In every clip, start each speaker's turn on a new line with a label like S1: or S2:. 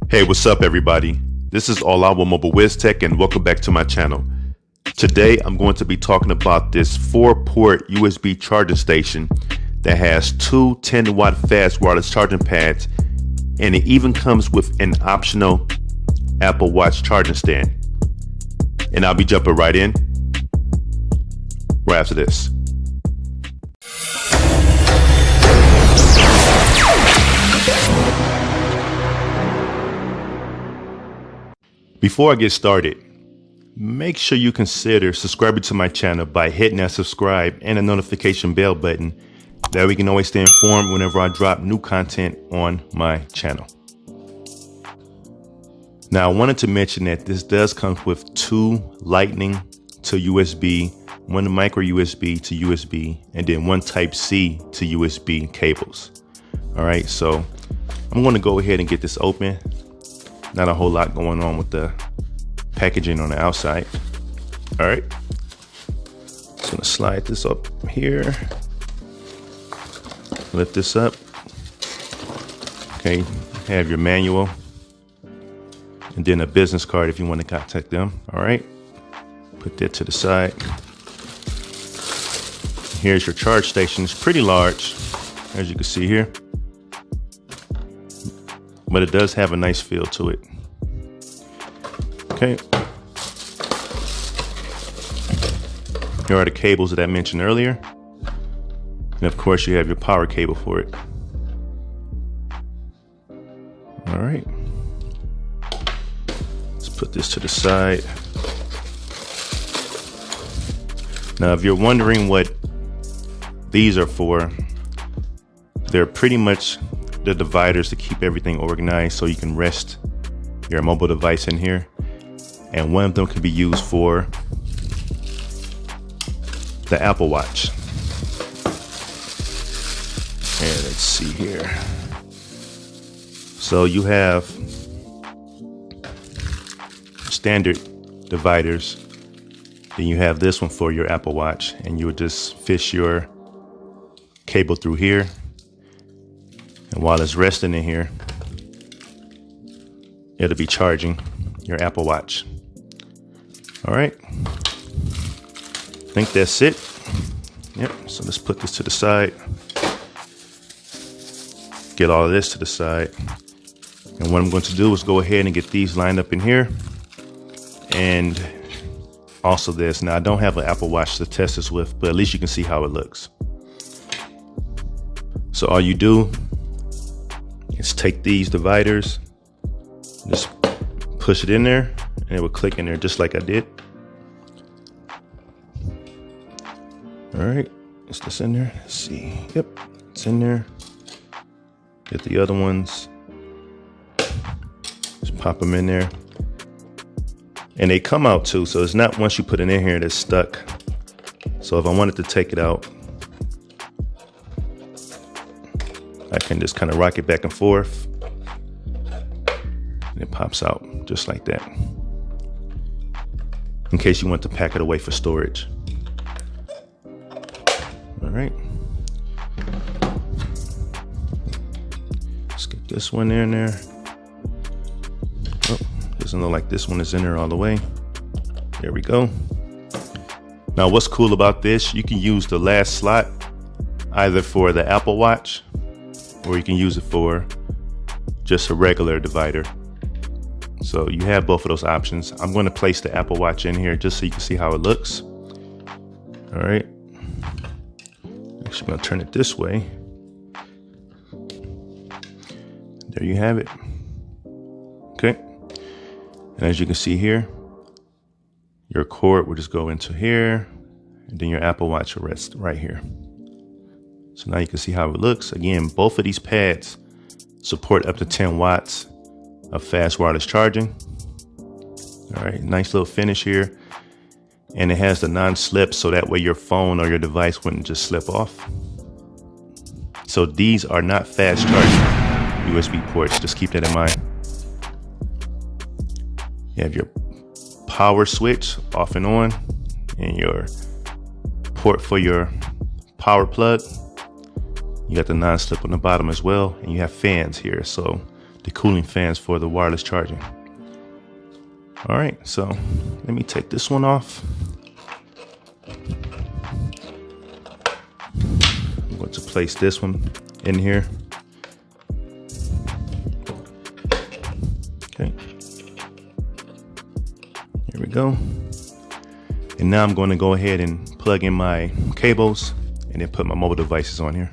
S1: Hey, what's up everybody? This is Allcaca Mobile WizTech and welcome back to my channel. Today I'm going to be talking about this 4-port USB charging station that has two 10-watt fast wireless charging pads, and it even comes with an optional Apple Watch charging stand. And I'll be jumping right in right after this. Before I get started, make sure you consider subscribing to my channel by hitting that subscribe and the notification bell button. That way you can always stay informed whenever I drop new content on my channel. Now I wanted to mention that this does come with two Lightning to USB, one micro USB to USB, and then one Type-C to USB cables. Alright, so I'm going to go ahead and get this open. Not a whole lot going on with the packaging on the outside. All right, just gonna slide this up here, lift this up. Okay, have your manual and then a business card if you want to contact them. All right, put that to the side. Here's your charge station. It's pretty large, as you can see here, but it does have a nice feel to it. Okay. Here are the cables that I mentioned earlier. And of course you have your power cable for it. All right. Let's put this to the side. Now, if you're wondering what these are for, they're pretty much the dividers to keep everything organized so you can rest your mobile device in here. And one of them can be used for the Apple Watch. And let's see here. So you have standard dividers. Then you have this one for your Apple Watch, and you would just fish your cable through here. And while it's resting in here, it'll be charging your Apple Watch. All right, I think that's it. Yep, so let's put this to the side. Get all of this to the side. And what I'm going to do is go ahead and get these lined up in here. And also this. Now, I don't have an Apple Watch to test this with, but at least you can see how it looks. So all you do is take these dividers, just push it in there, and it will click in there just like I did. All right, is this in there? Let's see. Yep, it's in there. Get the other ones. Just pop them in there. And they come out too, so it's not once you put it in here that's stuck. So if I wanted to take it out, I can just kind of rock it back and forth. And it pops out just like that, in case you want to pack it away for storage. All right, let's get this one in there. Oh, doesn't look like this one is in there all the way. There we go. Now what's cool about this, you can use the last slot either for the Apple Watch, or you can use it for just a regular divider. So you have both of those options. I'm going to place the Apple Watch in here just so you can see how it looks. All right. Actually, I'm going to turn it this way. There you have it. Okay. And as you can see here, your cord will just go into here, and then your Apple Watch will rest right here. So now you can see how it looks. Again, both of these pads support up to 10 watts of fast wireless charging. All right, nice little finish here. And it has the non-slip, so that way your phone or your device wouldn't just slip off. So these are not fast charging USB ports, just keep that in mind. You have your power switch off and on, and your port for your power plug. You got the non-slip on the bottom as well, and you have fans here. So the cooling fans for the wireless charging. All right, so let me take this one off. I'm going to place this one in here. Okay, here we go. And now I'm going to go ahead and plug in my cables and then put my mobile devices on here.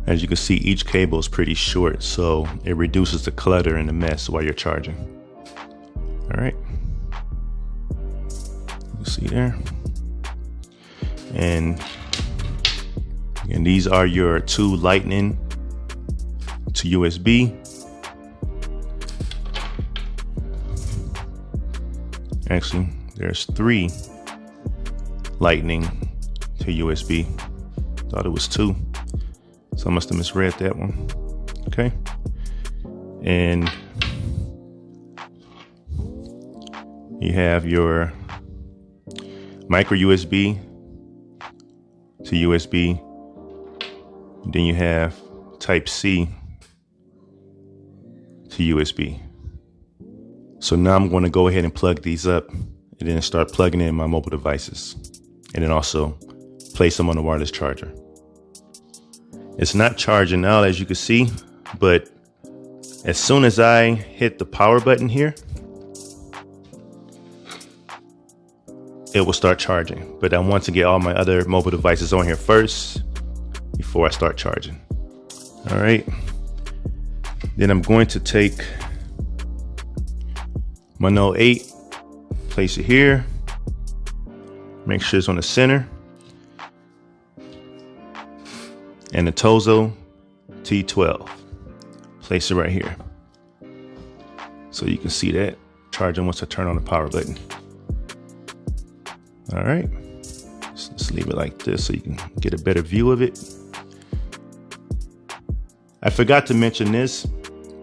S1: As you can see, each cable is pretty short, so it reduces the clutter and the mess while you're charging. All right, you can see there. And these are your 2 Lightning to USB. Actually, there's 3 Lightning to USB. Thought it was 2. So I must have misread that one. Okay. And you have your micro USB to USB. Then you have Type C to USB. So now I'm going to go ahead and plug these up and then start plugging in my mobile devices, and then also place them on the wireless charger. It's not charging now, as you can see, but as soon as I hit the power button here, it will start charging. But I want to get all my other mobile devices on here first before I start charging. All right. Then I'm going to take my Note 8, place it here, make sure it's on the center, and the Tozo T12, place it right here. So you can see that charging once I turn on the power button. All right, let's leave it like this so you can get a better view of it. I forgot to mention this.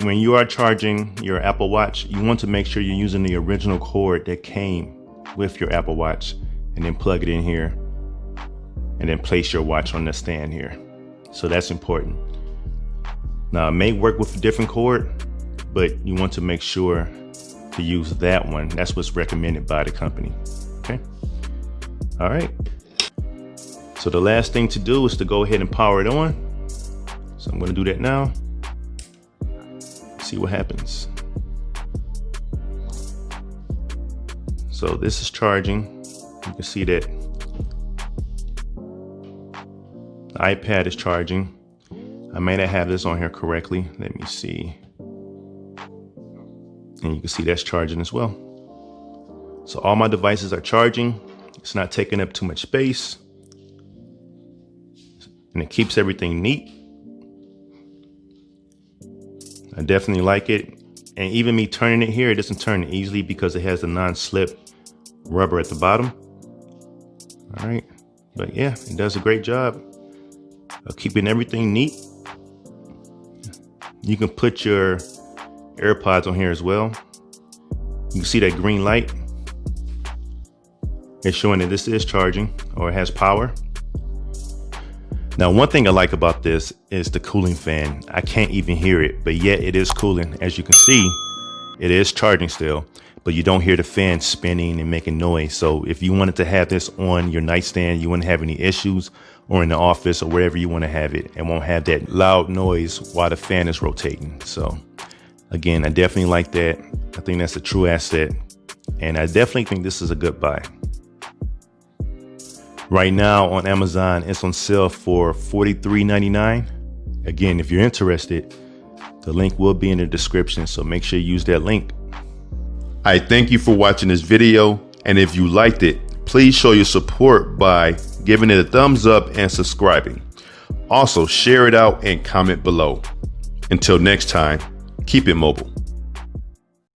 S1: When you are charging your Apple Watch, you want to make sure you're using the original cord that came with your Apple Watch, and then plug it in here and then place your watch on the stand here. So that's important. Now, it may work with a different cord, but you want to make sure to use that one. That's what's recommended by the company. Okay. All right. So the last thing to do is to go ahead and power it on. So I'm going to do that now. See what happens. So this is charging. You can see that the iPad is charging. I may not have this on here correctly. Let me see. And you can see that's charging as well. So all my devices are charging. It's not taking up too much space. And it keeps everything neat. I definitely like it. And even me turning it here, it doesn't turn easily because it has the non-slip rubber at the bottom. All right. But yeah, it does a great job of keeping everything neat. You can put your AirPods on here as well. You can see that green light. It's showing that this is charging or it has power. Now, one thing I like about this is the cooling fan. I can't even hear it, but yet it is cooling. As you can see, it is charging still, but you don't hear the fan spinning and making noise. So if you wanted to have this on your nightstand, you wouldn't have any issues, or in the office or wherever you want to have it, and won't have that loud noise while the fan is rotating. So again, I definitely like that. I think that's a true asset, and I definitely think this is a good buy. Right now on Amazon, it's on sale for $43.99. Again, if you're interested, the link will be in the description, so make sure you use that link. I thank you for watching this video, and if you liked it, please show your support by giving it a thumbs up and subscribing. Also, share it out and comment below. Until next time, keep it mobile.